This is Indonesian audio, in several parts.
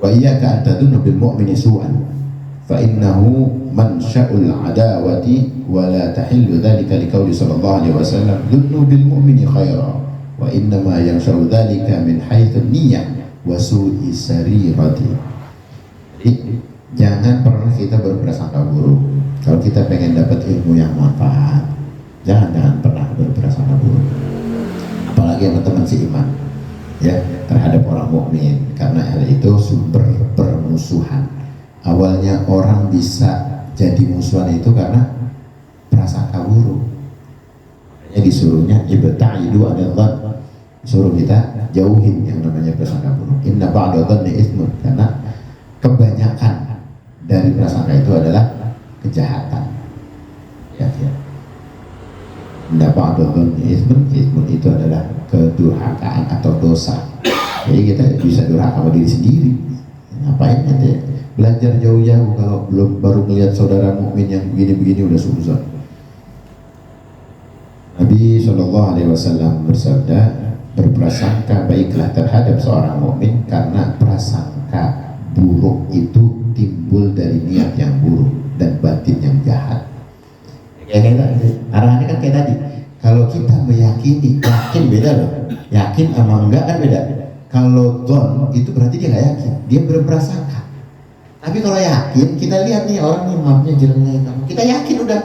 Wa iyyaka an tadunnu bil mu'mini su'an fa innahu mansya'ul adawati wa la tahillu dzalika liqauli sallallahu alaihi wasallam dunnu bil mu'mini khaira wa innama yansha'u dzalika min haitsu niyyah wa su'i sarirati. Jadi jangan pernah kita berprasangka buruk. Kalau kita pengen dapat ilmu yang manfaat, jangan pernah berprasangka buruk. Apalagi sama teman seiman, ya, terhadap orang mukmin, karena hal itu sumber permusuhan. Awalnya orang bisa jadi musuhan itu karena prasangka buruk. Makanya disuruhnya ibta'idu anil dhann, disuruh kita jauhin yang namanya prasangka buruk. Inna ba'da dhanni itsmun, karena kebanyakan dari prasangka itu adalah kejahatan. Ya. Inna ba'da dhanni itsmun, itsmun itu adalah kedurhakaan atau dosa. Jadi kita bisa durhaka sama diri sendiri. Ngapain nanti belajar jauh-jauh kalau belum baru melihat saudara mukmin yang begini-begini udah suzon. Nabi SAW bersabda, berprasangka baiklah terhadap seorang mukmin karena prasangka buruk itu timbul dari niat yang buruk dan batin yang jahat. Kayak tadi, arahannya kan kayak tadi. Kalau kita meyakini, yakin beda loh. Yakin sama enggak kan beda. Kalau dhon itu berarti dia nggak yakin, dia berprasangka. Tapi kalau yakin, kita lihat nih orang nih maafnya jelek, kita yakin udah.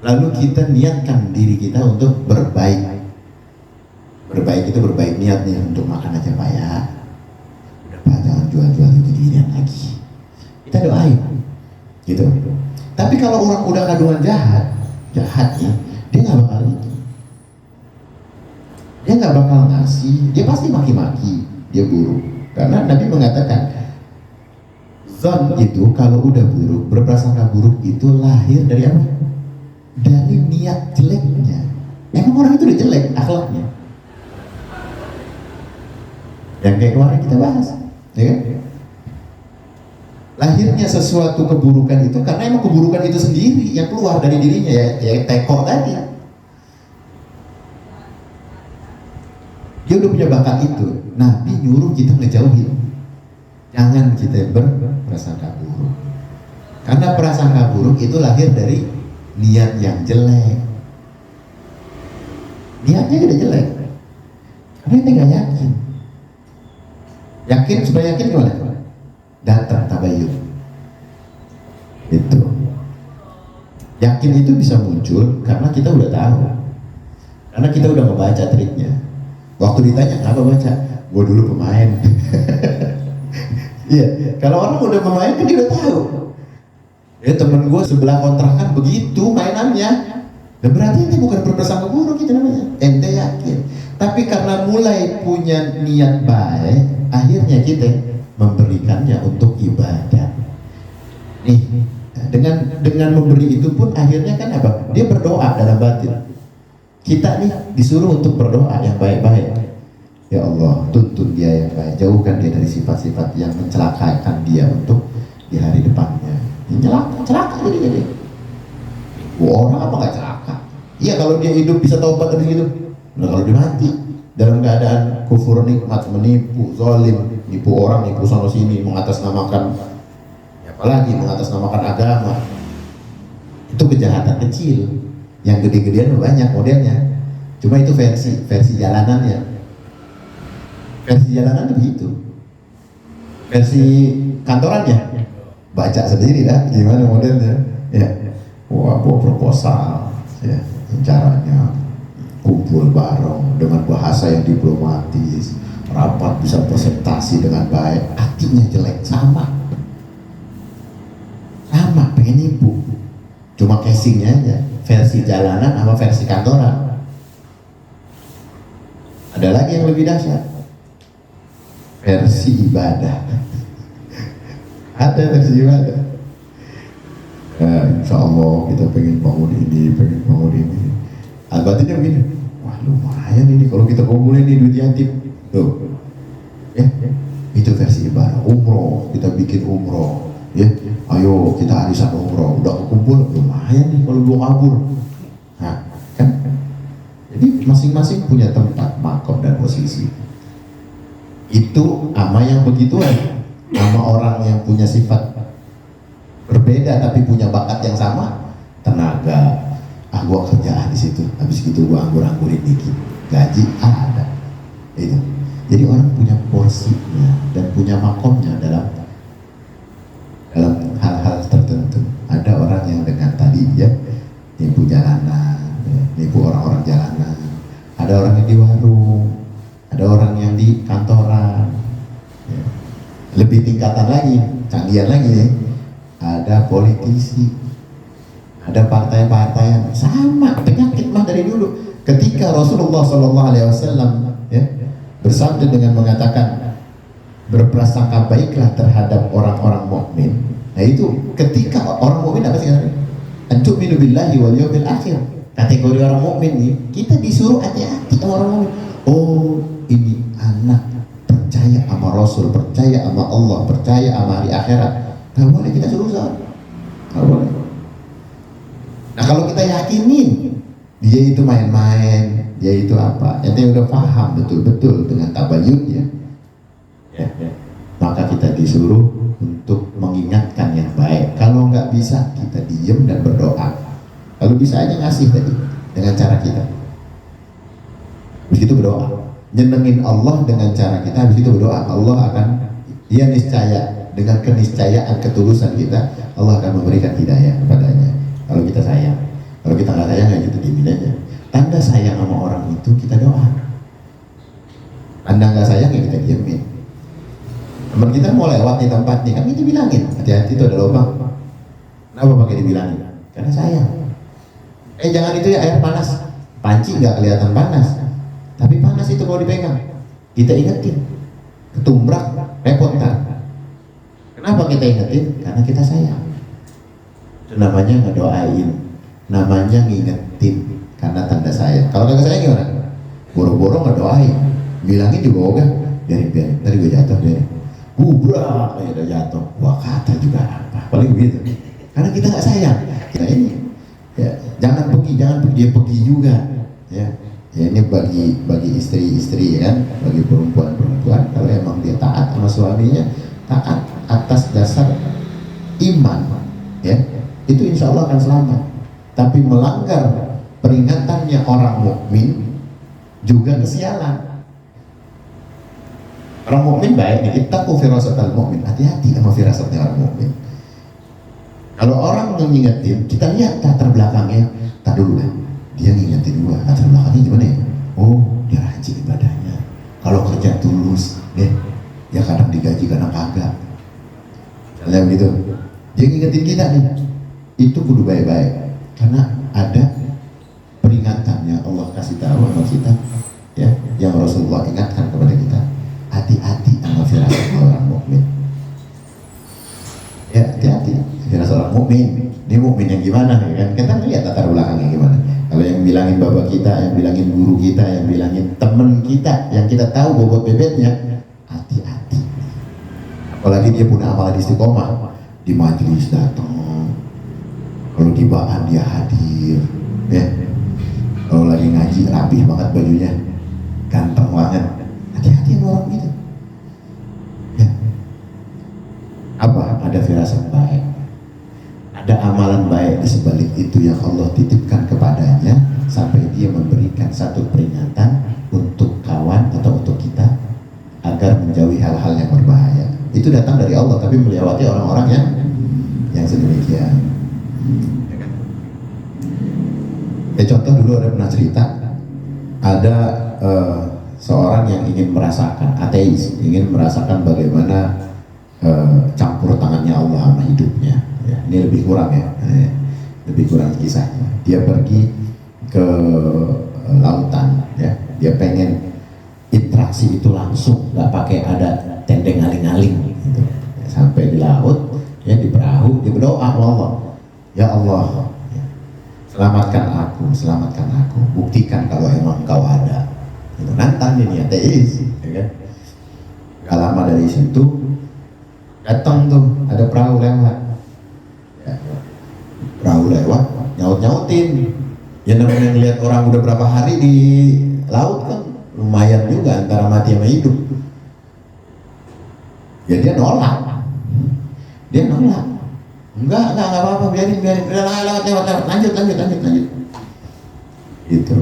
Lalu kita niatkan diri kita untuk berbaik. Berbaik itu berbaik niat nih, untuk makan aja Pak ya. Udah Pak, jangan jual-jual itu ginian lagi. Kita doain, gitu. Tapi kalau orang udah kandungan jahatnya, dia nggak bakal itu. Dia nggak bakal ngasih, dia pasti maki-maki, dia buruk. Karena Nabi mengatakan, zon itu kalau udah buruk, berprasangka buruk itu lahir dari apa? Dari niat jeleknya. Emang orang itu udah jelek akhlaknya. Yang kayak kemarin kita bahas, ya kan? Lahirnya sesuatu keburukan itu karena emang keburukan itu sendiri yang keluar dari dirinya, ya teko tadi. Dia udah punya bakat itu. Nabi nyuruh kita ngejauhin. Jangan kita berprasangka buruk. Karena prasangka buruk itu lahir dari niat yang jelek. Niatnya udah jelek. Karena kita nggak yakin. Yakin, supaya yakin gimana? Datang tabayun. Itu. Yakin itu bisa muncul karena kita udah tahu. Karena kita udah membaca triknya. Waktu ditanya, apa baca? Gue dulu pemain. Iya, kalau orang udah pemain kan dia udah tahu. Ya temen gue sebelah kontrakan begitu mainannya. Dan berarti ini bukan berprasangka buruk itu namanya. Ente yakin. Tapi karena mulai punya niat baik, akhirnya kita memberikannya untuk ibadah. Nih, dengan memberi itu pun akhirnya kan apa? Dia berdoa dalam batin. Kita nih disuruh untuk berdoa yang baik-baik. Ya Allah, tuntun dia yang baik, jauhkan dia dari sifat-sifat yang mencelakakan dia untuk di hari depannya. Celaka jadi. Orang apa nggak celaka? Iya, kalau dia hidup bisa taubat dari itu. Nah, kalau dia mati dalam keadaan kufur nikmat, menipu, zalim, nipu orang, nipu sana sini, mengatasnamakan, apalagi mengatasnamakan agama, itu kejahatan kecil. Yang gede-gedean banyak modelnya. Cuma itu versi jalanannya. Versi jalanan begitu. Versi kantorannya baca sendiri lah gimana modelnya. Ya, wah, proposal, ya, caranya kumpul bareng dengan bahasa yang diplomatis, rapat bisa presentasi dengan baik, artinya jelek, sama pengen nipu, cuma casingnya aja, versi jalanan sama versi kantoran. Ada lagi yang lebih dahsyat, versi ibadah. Ada versi ibadah. Ya, insya Allah kita pengen bangun ini. Albatinnya begini, wah lumayan ini kalau kita kumpulin ini duit yatim. Tuh, ya, itu versi ibadah. Umroh, kita bikin umroh. Ya, ayo kita arisan umroh. Udah kumpul, lumayan nih kalau belum kabur. Nah, kan? Jadi masing-masing punya tempat, makom dan posisi. Itu ama yang begituan, ama orang yang punya sifat berbeda tapi punya bakat yang sama, tenaga, gua kerjaan di situ, habis gitu gua anggur-anggurin dikit, gaji ada, itu. Jadi orang punya porsinya dan punya makomnya dalam hal-hal tertentu. Ada orang yang dengan tadi ya, nipu jalanan, nipu orang-orang jalanan. Ada orang yang di warung, ada orang yang di kantoran. Ya. Lebih tingkatan lagi, canggihan lagi nih. Ada politisi, ada partai-partai yang sama penyakit mah dari dulu. Ketika Rasulullah SAW ya, bersabda dengan mengatakan berprasangka baiklah terhadap orang-orang mukmin. Nah itu ketika orang mukmin apa sih katanya? Antu'minu billahi wal yawmil akhir. Kategori orang mukmin nih, kita disuruh hati-hati sama orang mukmin. Oh, ini anak percaya sama Rasul, percaya sama Allah, percaya sama hari akhirat. Gak boleh kita suruh sah. Gak boleh. Nah kalau kita yakinin dia itu main-main, dia itu apa? Ente udah paham betul-betul dengan tabayunnya. Ya. Maka kita disuruh untuk mengingatkan yang baik. Kalau nggak bisa, kita diem dan berdoa. Kalau bisa aja ngasih tadi dengan cara kita. Habis itu berdoa, nyenengin Allah dengan cara kita. Habis itu berdoa, Allah akan, dia niscaya dengan keniscayaan ketulusan kita, Allah akan memberikan hidayah kepadanya. Kalau kita sayang, kalau kita nggak sayang ya kita diemin aja. Tanda sayang sama orang itu kita doa. Tanda nggak sayang ya kita diemin. Teman kita mau lewat di tempat nih, kan kita bilangin, hati-hati itu ada lubang. Kenapa pakai dibilangin? Karena sayang. Jangan itu ya air panas. Panci nggak kelihatan panas, tapi panas itu kalau dipegang. Kita ingetin, ketumbrak, repot kan? Kenapa kita ingetin? Karena kita sayang. Itu namanya ngedoain, namanya ngingetin, karena tanda sayang. Kalau kagak sayang gimana? Boro-boro ngedoain, bilangin juga ogah, biarin, tadi gue jatuh, biarin. Gubrak, udah jatuh. Wah kata juga apa? Paling begitu. Karena kita nggak sayang. Kita ini, ya, jangan pergi, dia pergi juga. Ya, ini bagi istri-istri ya kan, bagi perempuan-perempuan. Kalau emang dia taat sama suaminya, taat atas dasar iman, ya, itu insya Allah akan selamat. Tapi melanggar peringatannya orang mukmin juga kesialan. Orang mukmin baik nih, ittaqu firasatal mukmin, hati-hati sama firasatnya orang mukmin. Kalau orang mengingetin, kita lihat latar belakangnya. Tak dulu lah, dia ngingetin gua, latar belakangnya gimana ya? Oh, dia rajin ibadahnya. Kalau kerja tulus, ya kadang digaji, kadang kagak. Misalnya begitu, dia ngingetin kita nih, itu kudu baik-baik, karena ada peringatannya Allah kasih tahu sama kita, ya, yang Rasulullah ingatkan kepada kita. Hati-hati sama firasat orang mukmin. Ya, hati-hati firasat orang mukmin. Ini mukmin yang gimana nih kan? Kita ngeliat latar belakangnya gimana. Kalau yang bilangin bapak kita, yang bilangin guru kita, yang bilangin temen kita, yang kita tahu bobot bebeknya, hati-hati. Apalagi dia punya amalan istiqomah, di majelis datang, kalau di bahan dia hadir, ya. Kalau lagi ngaji rapih banget bajunya, ganteng banget. Hati-hati sama orang gitu. Ya. Apa? Ada firasat baik, ada amalan baik di sebalik itu yang Allah titipkan kepadanya, sampai dia memberikan satu peringatan untuk kawan atau untuk kita agar menjauhi hal-hal yang berbahaya. Itu datang dari Allah, tapi melewati orang-orang yang sedemikian. Ya, contoh dulu ada pernah cerita, ada seorang yang ingin merasakan, ateis, ingin merasakan bagaimana campur tangannya Allah sama hidupnya. Ya, ini lebih kurang ya, lebih kurang kisahnya. Dia pergi ke lautan, ya, dia pengen interaksi itu langsung, nggak pakai ada tendeng aling-aling. Gitu. Ya, sampai di laut, ya, di perahu, dia berdoa Allah, ya Allah, ya, selamatkan aku, buktikan kalau emang Engkau ada. Itu nantang ini ateis, ya kan? Gak lama dari situ datang tuh ada perahu lewat, ya, perahu lewat nyaut-nyautin. Ya namanya ngeliat orang udah berapa hari di laut kan lumayan juga antara mati sama hidup. Ya dia nolak. Enggak apa-apa, biarin, udah lewat, lanjut. Gitu.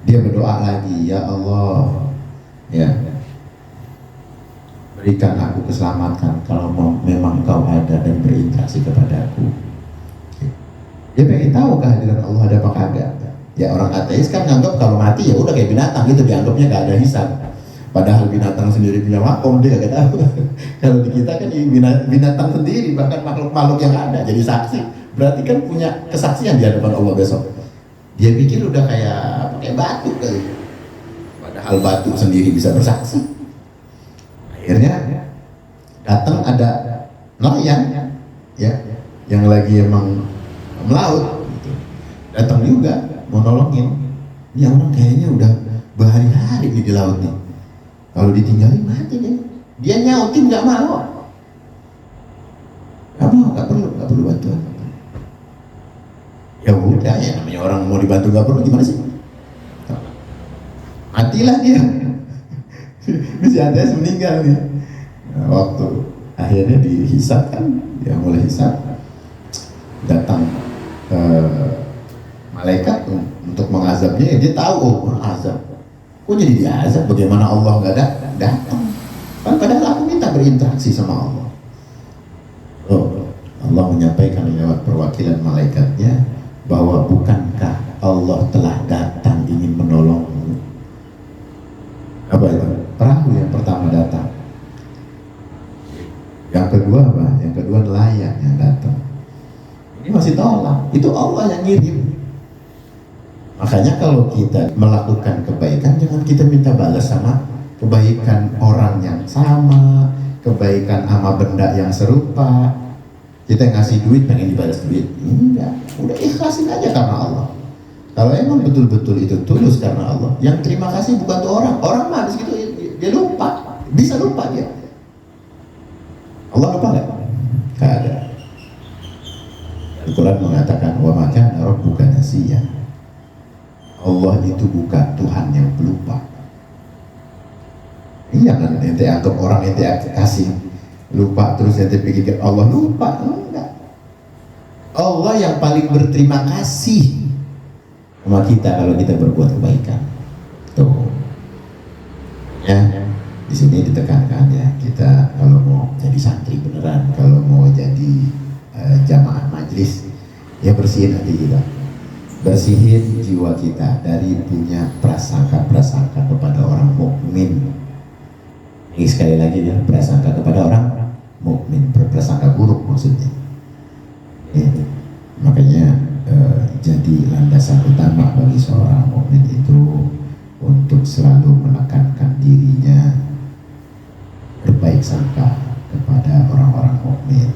Dia berdoa lagi, ya Allah, ya berikan aku keselamatan kalau memang Engkau ada dan berinteraksi kepadaku. Dia pengen tahu kehadiran Allah ada apa kagak. Ya orang ateis kan nganggap kalau mati ya udah kayak binatang gitu, dianggapnya gak ada hisab. Padahal binatang sendiri punya makom, dia gak tahu. Kalau di kita kan binatang sendiri, bahkan makhluk-makhluk yang ada jadi saksi. Berarti kan punya kesaksian di hadapan Allah besok. Dia pikir udah kayak batu kali. Padahal batu sendiri bisa bersaksi. Akhirnya datang ada nelayan ya, yang lagi emang melaut gitu. Datang juga mau nolongin. Ini orang kayaknya udah berhari-hari nih di laut nih. Kalau ditinggalin mati deh. Dia nyautin nggak mau. Nggak perlu bantuan. Ya udah ya, namanya orang mau dibantu nggak perlu, gimana sih? Matilah dia. Si Andes meninggal nih. Waktu akhirnya dihisab kan, dia mulai hisab. Datang malaikat untuk mengazabnya, ya dia tahu azab. Kok jadi diazab? Bagaimana Allah nggak datang? Kan padahal aku minta berinteraksi sama Allah. Allah menyampaikan lewat perwakilan malaikatnya bahwa bukankah Allah telah datang ingin menolongmu? Apa itu? Perahu yang pertama datang. Yang kedua apa? Yang kedua nelayan yang datang. Ini masih tolak. Itu Allah yang ngirim. Makanya kalau kita melakukan kebaikan, jangan kita minta balas sama kebaikan orang yang sama, kebaikan sama benda yang serupa. Kita ngasih duit pengen dibalas duit, enggak. Udah ikhlasin aja karena Allah. Kalau emang betul-betul itu tulus karena Allah, yang terima kasih bukan tuh orang. Orang mah di situ dia lupa, bisa lupa dia. Allah lupa nggak? Nggak ada. Al-Quran mengatakan wa ma kana rabbuka nasiya. Allah itu bukan Tuhan yang pelupa. Iya kan, ente anggap orang ente kasih lupa terus ente pikir Allah lupa. Enggak. Allah yang paling berterima kasih sama kita kalau kita berbuat kebaikan. Tuh. Ya, di sini ditekankan ya, kita kalau mau jadi santri beneran, kalau mau jadi jamaah majlis, ya bersihin hati kita. Bersihin jiwa kita dari punya prasangka kepada orang mukmin. Ini sekali lagi ya, prasangka kepada orang mukmin, berprasangka buruk maksudnya. Ya, makanya jadi landasan utama bagi seorang mukmin itu untuk selalu menekankan dirinya berbaik sangka kepada orang-orang mukmin.